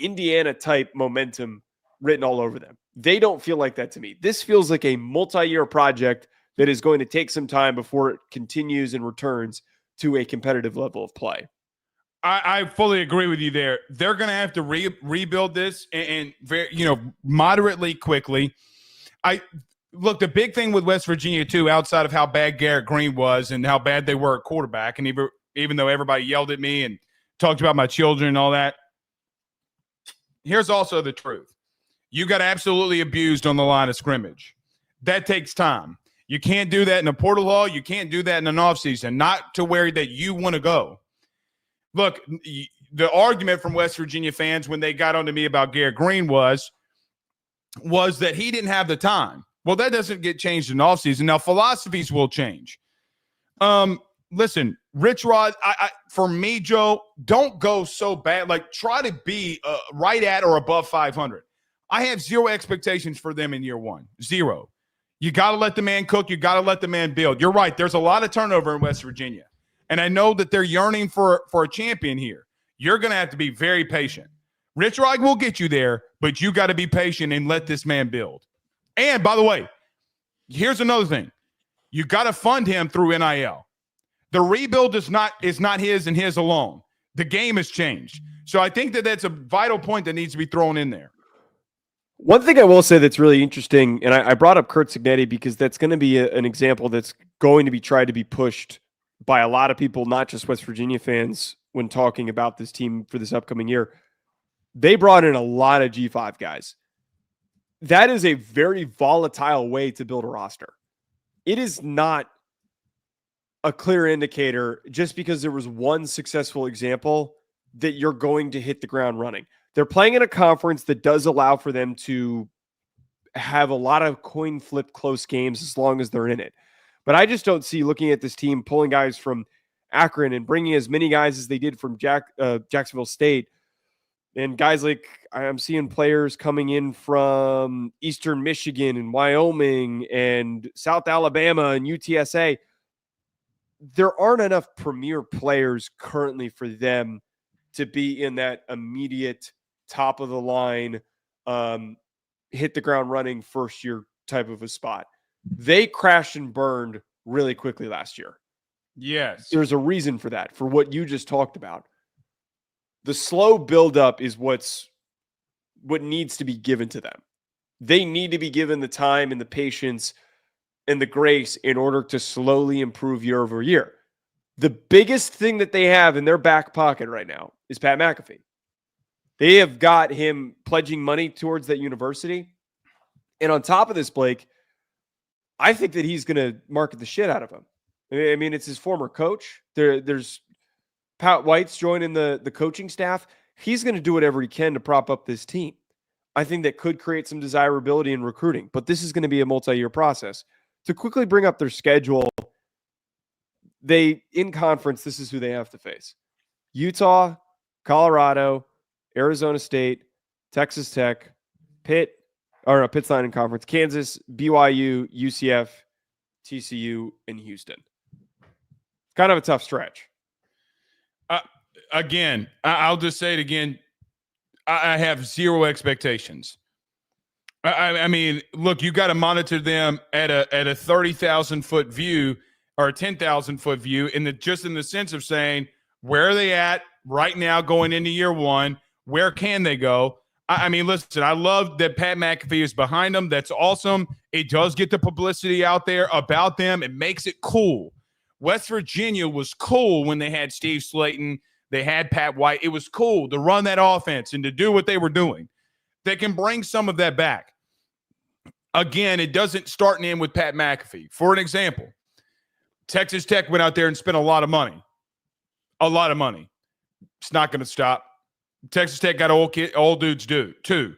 Indiana-type momentum written all over them. They don't feel like that to me. This feels like a multi-year project that is going to take some time before it continues and returns to a competitive level of play. I fully agree with you there. They're going to have to rebuild this and very, moderately quickly. Look, the big thing with West Virginia, too, outside of how bad Garrett Green was and how bad they were at quarterback, and even though everybody yelled at me and talked about my children and all that, here's also the truth. You got absolutely abused on the line of scrimmage. That takes time. You can't do that in a portal hall. You can't do that in an offseason, not to where that you want to go. Look, the argument from West Virginia fans when they got onto me about Garrett Green was that he didn't have the time. Well, that doesn't get changed in offseason. Now, philosophies will change. Listen, Rich Rod, for me, Joe, don't go so bad. Like, try to be right at or above 500. I have 0 expectations for them in year 1. 0. You got to let the man cook. You got to let the man build. You're right. There's a lot of turnover in West Virginia. And I know that they're yearning for a champion here. You're going to have to be very patient. Rich Rod will get you there, but you got to be patient and let this man build. And, by the way, here's another thing. You got to fund him through NIL. The rebuild is not his and his alone. The game has changed. So I think that that's a vital point that needs to be thrown in there. One thing I will say that's really interesting, and I brought up Kurt Cignetti because that's going to be an example that's going to be tried to be pushed by a lot of people, not just West Virginia fans, when talking about this team for this upcoming year. They brought in a lot of G5 guys. that is a very volatile way to build a roster. It is not a clear indicator just because there was one successful example that you're going to hit the ground running. They're playing in a conference that does allow for them to have a lot of coin flip close games as long as they're in it. But I just don't see, looking at this team, pulling guys from Akron and bringing as many guys as they did from Jacksonville State. And guys like, I'm seeing players coming in from Eastern Michigan and Wyoming and South Alabama and UTSA. There aren't enough premier players currently for them to be in that immediate top of the line, hit the ground running first year type of a spot. They crashed and burned really quickly last year. Yes. There's a reason for that, for what you just talked about. The slow buildup is what needs to be given to them. They need to be given the time and the patience and the grace in order to slowly improve year over year. The biggest thing that they have in their back pocket right now is Pat McAfee. They have got him pledging money towards that university. And on top of this, Blake, I think that he's going to market the shit out of him. I mean, it's his former coach. There's Pat White's joining the coaching staff. He's going to do whatever he can to prop up this team. I think that could create some desirability in recruiting, but this is going to be a multi-year process. To quickly bring up their schedule, in conference, this is who they have to face: Utah, Colorado, Arizona State, Texas Tech, Pitt's not in conference, Kansas, BYU, UCF, TCU, and Houston. Kind of a tough stretch. Again, I'll just say it again. I have zero expectations. I mean, look, you got to monitor them at a 30,000 foot view or a 10,000 foot view, in the sense of saying, where are they at right now going into year one? Where can they go? I mean, listen, I love that Pat McAfee is behind them. That's awesome. It does get the publicity out there about them. It makes it cool. West Virginia was cool when they had Steve Slayton. They had Pat White. It was cool to run that offense and to do what they were doing. They can bring some of that back. Again, it doesn't start and end with Pat McAfee. For an example, Texas Tech went out there and spent a lot of money. A lot of money. It's not going to stop. Texas Tech got old dudes too.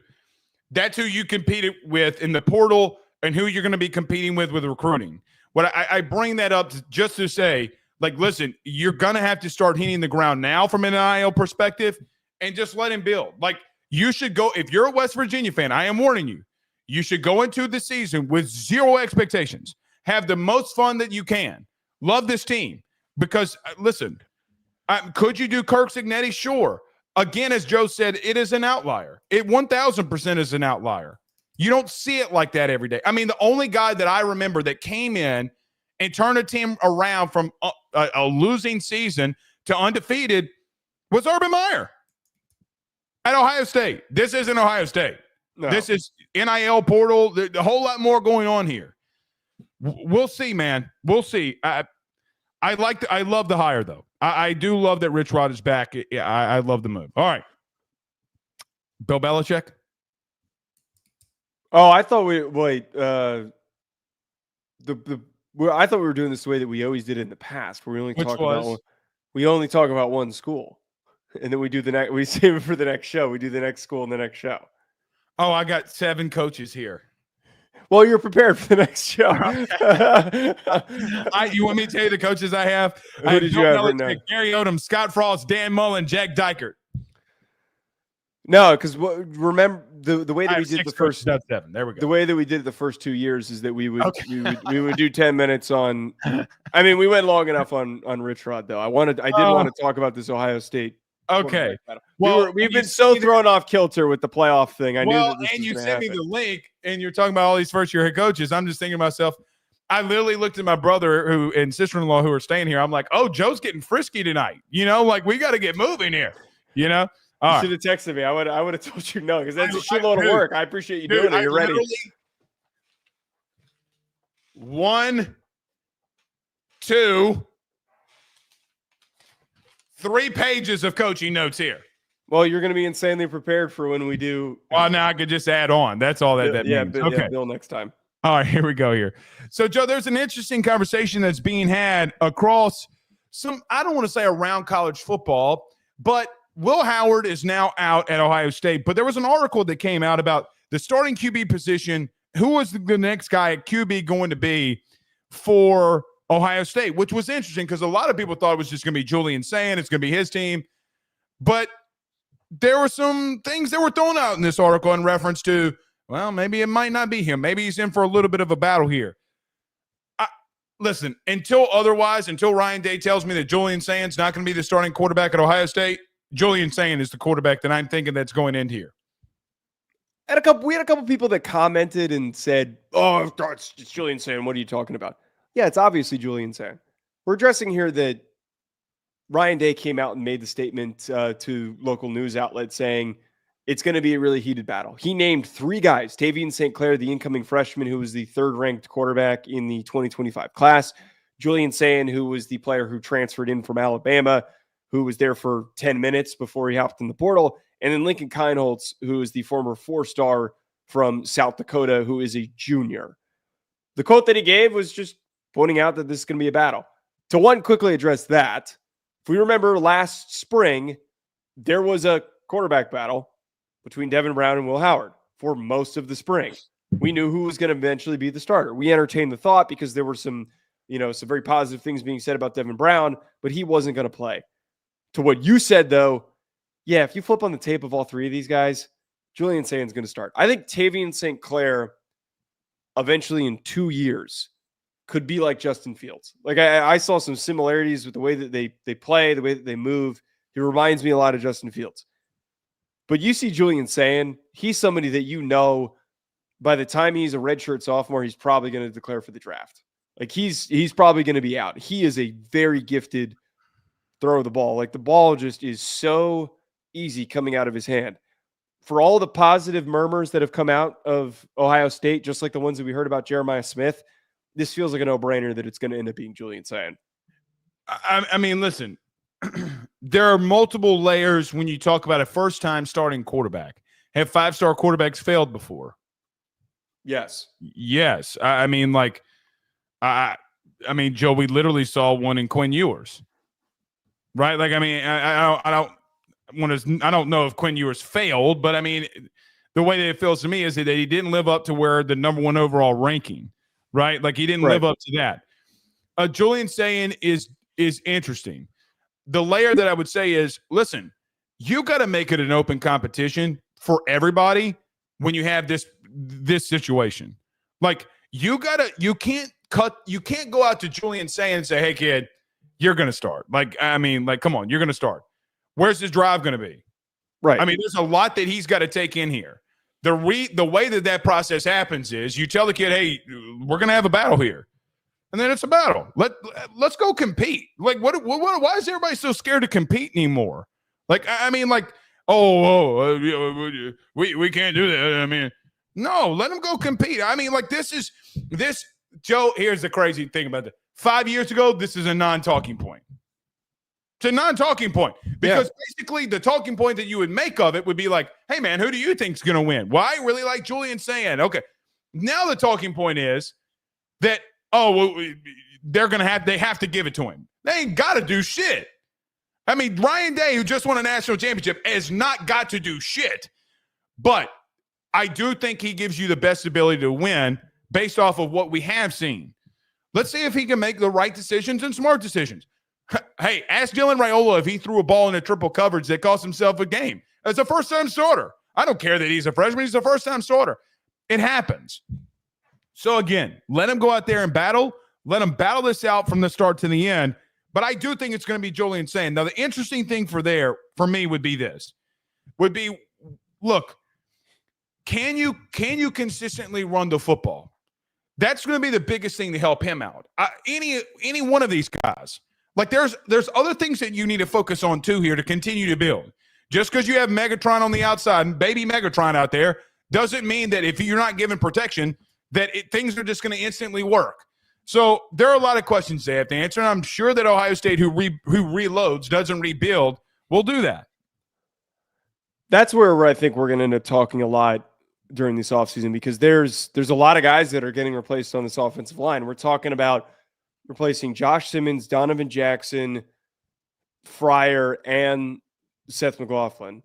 That's who you competed with in the portal and who you're going to be competing with recruiting. What I bring that up just to say, like, listen, you're going to have to start hitting the ground now from an NIL perspective and just let him build. Like, you should go, if you're a West Virginia fan, I am warning you, you should go into the season with zero expectations. Have the most fun that you can. Love this team. Because, listen, could you do Kirk Cignetti? Sure. Again, as Joe said, it is an outlier. It 1,000% is an outlier. You don't see it like that every day. I mean, the only guy that I remember that came in and turned a team around from a losing season to undefeated was Urban Meyer at Ohio State. This isn't Ohio State. No. This is NIL portal. There's a whole lot more going on here. We'll see, man. We'll see. I love the hire, though. I do love that Rich Rod is back. I love the move. All right. Bill Belichick. Oh, I thought I thought we were doing this the way that we always did it in the past, where we only talk about one school, and then we save it for the next show. We do the next school and the next show. Oh, I got 7 coaches here. Well, you're prepared for the next show. You want me to tell you the coaches I have? Who did you have right now? Gary Odom, Scott Frost, Dan Mullen, Jack Dykert. No, because remember the way that we did the first 7. There we go. The way that we did it the first 2 years is that we would do 10 minutes on. I mean, we went long enough on Rich Rod, though. I did want to talk about this Ohio State. Okay. Well, we've been so thrown off kilter with the playoff thing. I knew that this and you was sent happen. me the link, and you're talking about all these first-year head coaches. I'm just thinking to myself, I literally looked at my brother and sister-in-law who are staying here. I'm like, oh, Joe's getting frisky tonight. Like, we got to get moving here. All you right. should have texted me. I would have told you no, because that's a shitload of work. I appreciate you doing it. You're ready. 1, 2, 3 pages of coaching notes here. Well, you're going to be insanely prepared for when we do. Well, now I could just add on. That's all that means. Okay. Yeah, Bill next time. All right, here we go here. So, Joe, there's an interesting conversation that's being had across I don't want to say around college football, but Will Howard is now out at Ohio State. But there was an article that came out about the starting QB position. Who was the next guy at QB going to be for Ohio State, which was interesting because a lot of people thought it was just going to be Julian Sand. It's going to be his team. But there were some things that were thrown out in this article in reference to, well, maybe it might not be him. Maybe he's in for a little bit of a battle here. Listen, until Ryan Day tells me that Julian Sand's not going to be the starting quarterback at Ohio State, Julian Sand is the quarterback that I'm thinking that's going into here. We had a couple people that commented and said, "Oh, it's Julian Sand. What are you talking about?" Yeah, it's obviously Julian Sand. We're addressing here that Ryan Day came out and made the statement to local news outlets saying it's going to be a really heated battle. He named 3 guys: Tavian St. Clair, the incoming freshman who was the 3rd-ranked quarterback in the 2025 class; Julian Sand, who was the player who transferred in from Alabama, who was there for 10 minutes before he hopped in the portal; and then Lincoln Kienholz, who is the former 4-star from South Dakota, who is a junior. The quote that he gave was just pointing out that this is going to be a battle. To quickly address that, if we remember last spring, there was a quarterback battle between Devin Brown and Will Howard for most of the spring. We knew who was going to eventually be the starter. We entertained the thought because there were some very positive things being said about Devin Brown, but he wasn't going to play. To what you said, though, yeah, if you flip on the tape of all 3 of these guys, Julian Sand's going to start. I think Tavian St. Clair eventually in 2 years could be like Justin Fields. Like I saw some similarities with the way that they play, the way that they move. He reminds me a lot of Justin Fields. But you see Julian Sand, he's somebody that by the time he's a redshirt sophomore, he's probably going to declare for the draft. Like he's probably going to be out. He is a very gifted thrower of the ball. Like the ball just is so easy coming out of his hand. For all the positive murmurs that have come out of Ohio State, just like the ones that we heard about Jeremiah Smith, this feels like a no-brainer that it's going to end up being Julian Sand. I mean, listen, there are multiple layers when you talk about a first-time starting quarterback. Have 5-star quarterbacks failed before? Yes. I mean, Joe, we literally saw one in Quinn Ewers, right? Like, I mean, I don't know if Quinn Ewers failed, but I mean, the way that it feels to me is that he didn't live up to where the number 1 overall ranking, right? Like he didn't live up to that. Julian Sand is interesting. The layer that I would say is, listen, you got to make it an open competition for everybody when you have this situation. Like you can't go out to Julian Sand and say, "Hey kid, you're going to start." Like, I mean, like, come on, you're going to start. Where's his drive going to be? Right. I mean, there's a lot that he's got to take in here. The way that process happens is you tell the kid, "Hey, we're going to have a battle here." And then it's a battle. Let's go compete. Like, why is everybody so scared to compete anymore? Like, I mean, like, we can't do that. I mean, no, let them go compete. I mean, like, this, Joe, here's the crazy thing about that. 5 years ago, this is a non-talking point. It's a non-talking point because basically the talking point that you would make of it would be like, "Hey, man, who do you think's going to win?" Well, I really like Julian Sand. Okay. Now the talking point is that, they have to give it to him. They ain't got to do shit. I mean, Ryan Day, who just won a national championship, has not got to do shit. But I do think he gives you the best ability to win based off of what we have seen. Let's see if he can make the right decisions and smart decisions. Hey, ask Dylan Raiola if he threw a ball in a triple coverage that cost himself a game. As a first-time starter. I don't care that he's a freshman. He's a first-time starter. It happens. So, again, let him go out there and battle. Let him battle this out from the start to the end. But I do think it's going to be Julian Sand. Now, the interesting thing for me would be this. Look, can you consistently run the football? That's going to be the biggest thing to help him out. Any one of these guys. Like, there's other things that you need to focus on, too, here to continue to build. Just because you have Megatron on the outside and baby Megatron out there doesn't mean that if you're not given protection that things are just going to instantly work. So there are a lot of questions they have to answer, and I'm sure that Ohio State, who reloads, doesn't rebuild, will do that. That's where I think we're going to end up talking a lot during this offseason, because there's a lot of guys that are getting replaced on this offensive line. We're talking about replacing Josh Simmons, Donovan Jackson, Fryer, and Seth McLaughlin.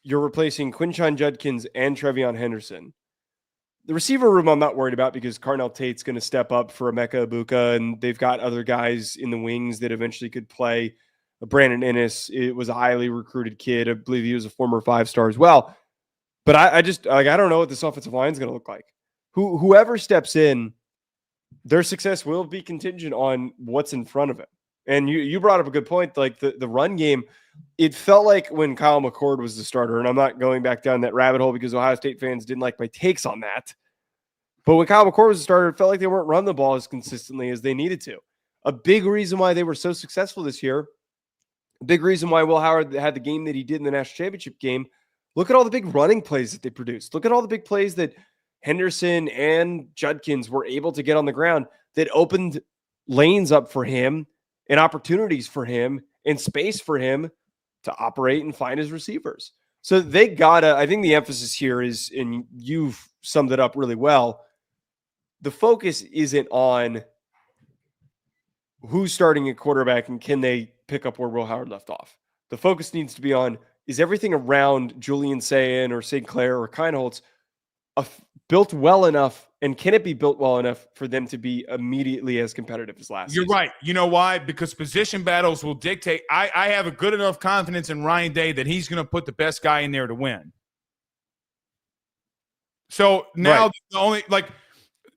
You're replacing Quinshon Judkins and Trevion Henderson. The receiver room I'm not worried about, because Carnell Tate's going to step up for Emeka Ibuka, and they've got other guys in the wings that eventually could play. Brandon Ennis, it was a highly recruited kid. I believe he was a former 5-star as well. But I just I don't know what this offensive line is going to look like. Whoever steps in, their success will be contingent on what's in front of it. And you brought up a good point. Like the run game, it felt like when Kyle McCord was the starter, and I'm not going back down that rabbit hole because Ohio State fans didn't like my takes on that. But when Kyle McCord was the starter, it felt like they weren't running the ball as consistently as they needed to. A big reason why they were so successful this year, a big reason why Will Howard had the game that he did in the national championship game. Look at all the big running plays that they produced. Look at all the big plays that Henderson and Judkins were able to get on the ground that opened lanes up for him and opportunities for him and space for him to operate and find his receivers. So they gotta, I think the emphasis here is, and you've summed it up really well, the focus isn't on who's starting at quarterback and can they pick up where Will Howard left off. The focus needs to be on, is everything around Julian Sayin or St. Clair or Kienholz built well enough, and can it be built well enough for them to be immediately as competitive as last season? You're right. You know why? Because position battles will dictate. I have a good enough confidence in Ryan Day that he's going to put the best guy in there to win. So now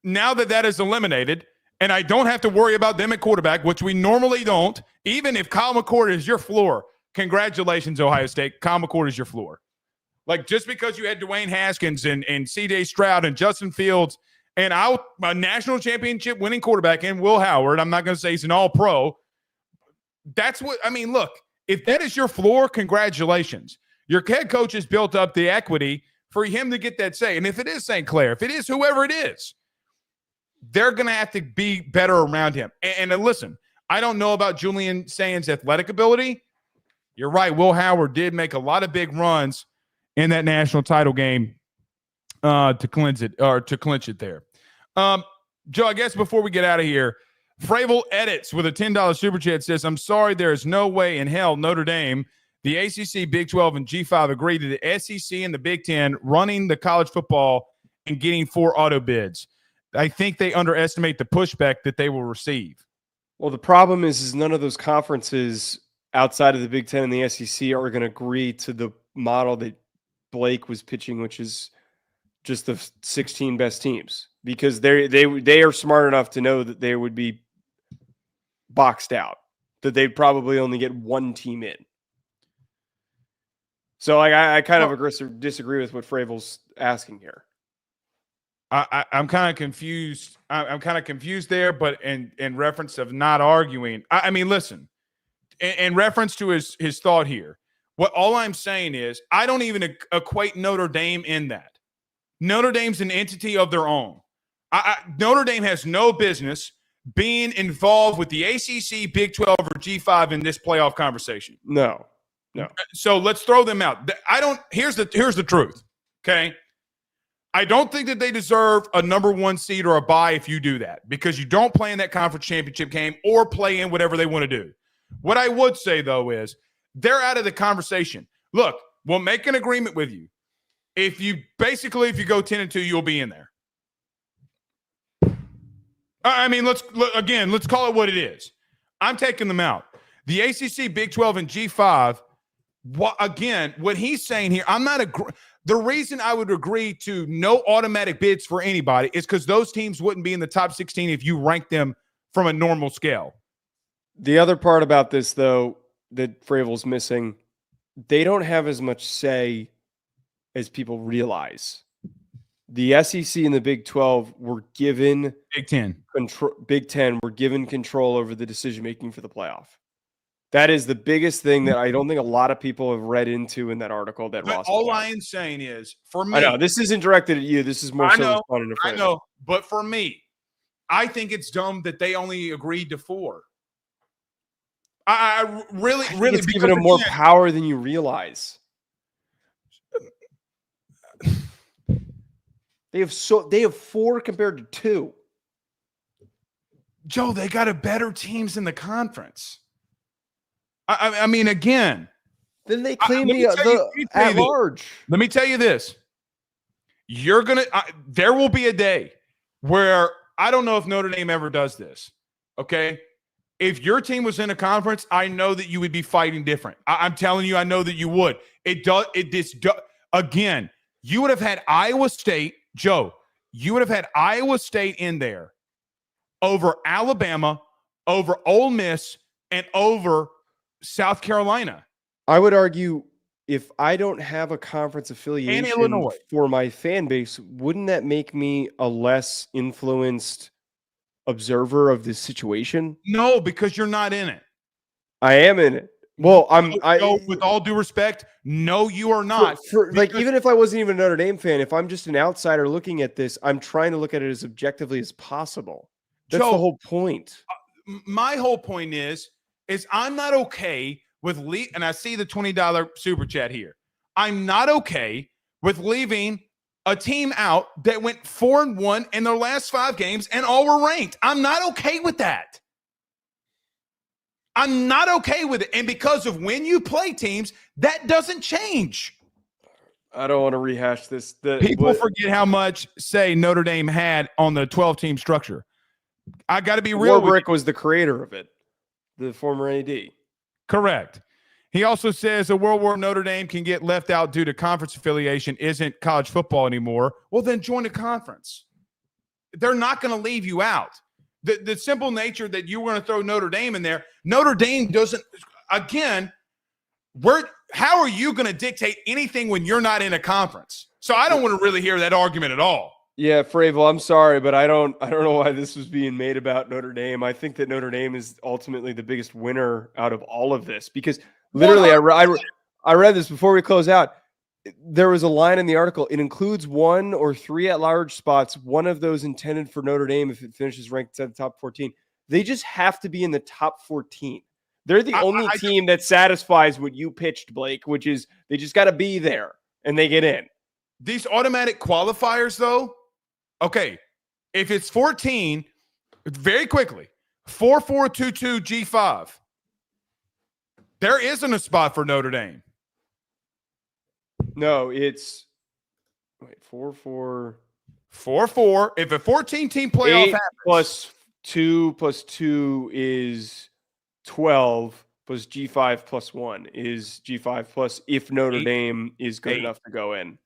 now that is eliminated, and I don't have to worry about them at quarterback, which we normally don't, even if Kyle McCord is your floor. Congratulations, Ohio State. Kyle McCord is your floor. Like, just because you had Dwayne Haskins and C.J. Stroud and Justin Fields and a national championship winning quarterback and Will Howard, I'm not going to say he's an all-pro. That's what – I mean, look, if that is your floor, congratulations. Your head coach has built up the equity for him to get that say. And if it is St. Clair, if it is whoever it is, they're going to have to be better around him. And listen, I don't know about Julian Sayin's athletic ability. You're right. Will Howard did make a lot of big runs in that national title game to clinch it there. Joe, I guess before we get out of here, Fravel Edits with a $10 super chat says, I'm sorry, there is no way in hell Notre Dame, the ACC, Big 12, and G5 agree to the SEC and the Big 10 running the college football and getting 4 auto bids. I think they underestimate the pushback that they will receive. Well, the problem is none of those conferences outside of the Big 10 and the SEC are going to agree to the model that Blake was pitching, which is just the 16 best teams, because they are smart enough to know that they would be boxed out, that they'd probably only get one team in. So I kind of disagree with what Fravel's asking here. I'm kind of confused. I'm kind of confused there, but in reference of not arguing, I mean, listen, in reference to his thought here, all I'm saying is I don't even equate Notre Dame in that. Notre Dame's an entity of their own. Notre Dame has no business being involved with the ACC, Big 12, or G5 in this playoff conversation. No. So let's throw them out. Here's the truth. Okay. I don't think that they deserve a number 1 seed or a bye if you do that, because you don't play in that conference championship game or play in whatever they want to do. What I would say, though, is they're out of the conversation. Look, we'll make an agreement with you. If you go 10-2, you'll be in there. I mean, let's call it what it is. I'm taking them out. The ACC, Big 12, and G5. What he's saying here, I'm not the reason I would agree to no automatic bids for anybody is because those teams wouldn't be in the top 16 if you rank them from a normal scale. The other part about this, though, that Fravel's missing, they don't have as much say as people realize. The SEC and the Big 12 were given Big 10. Big 10 were given control over the decision-making for the playoff. That is the biggest thing that I don't think a lot of people have read into in that article that Ross. All I am saying is, for me, I know this isn't directed at you. This is more so responding to Fravel. I know, but for me, I think it's dumb that they only agreed to 4. I really it's giving them more power than you realize. They have 4 compared to 2. Joe, they got a better teams in the conference. I mean, again. Then they claim the at large. Let me tell you this. There will be a day where I don't know if Notre Dame ever does this. Okay. If your team was in a conference, I know that you would be fighting different. I'm telling you, I know that you would. Again, you would have had Iowa State, Joe, you would have had Iowa State in there over Alabama, over Ole Miss, and over South Carolina. I would argue if I don't have a conference affiliation for my fan base, wouldn't that make me a less influenced observer of this situation? No, because you're not in it. I am in it. Well, with all due respect, no, you are not. Even if I wasn't even a Notre Dame fan, if I'm just an outsider looking at this, I'm trying to look at it as objectively as possible. That's the whole point. My whole point is I'm not okay with and I see the $20 super chat here. I'm not okay with leaving a team out that went 4-1 in their last 5 games and all were ranked. I'm not okay with that. I'm not okay with it. And because of when you play teams, that doesn't change. I don't want to rehash this. People forget how much say Notre Dame had on the 12-team structure. I got to be real. Warbrick was the creator of it, the former AD. Correct. He also says a world where Notre Dame can get left out due to conference affiliation isn't college football anymore. Well, then join a conference. They're not going to leave you out. The simple nature that you were going to throw Notre Dame in there, Notre Dame doesn't – again, how are you going to dictate anything when you're not in a conference? So I don't want to really hear that argument at all. Yeah, Fravel, I'm sorry, but I don't know why this was being made about Notre Dame. I think that Notre Dame is ultimately the biggest winner out of all of this because literally I read this before we close out. There was a line in the article. It includes 1 or 3 at-large spots, one of those intended for Notre Dame if it finishes ranked at the top 14. They just have to be in the top 14. They're the only team that satisfies what you pitched, Blake, which is they just got to be there, and they get in. These automatic qualifiers, though, okay, if it's 14, very quickly, 4-4-2-2 G5, there isn't a spot for Notre Dame. No, it's 4-4. 4-4. If a 14-team playoff happens. plus 2 is 12, plus G5 plus 1 is G5 plus if Notre Dame is good enough to go in.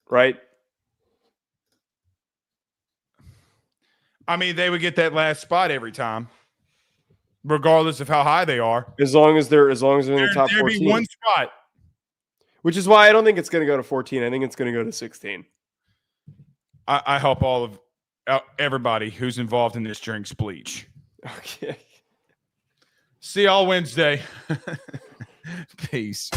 Right? I mean, they would get that last spot every time, regardless of how high they are. As long as they're in the top 14. There'd be one spot. Which is why I don't think it's going to go to 14. I think it's going to go to 16. I hope all of everybody who's involved in this drinks bleach. Okay. See y'all Wednesday. Peace.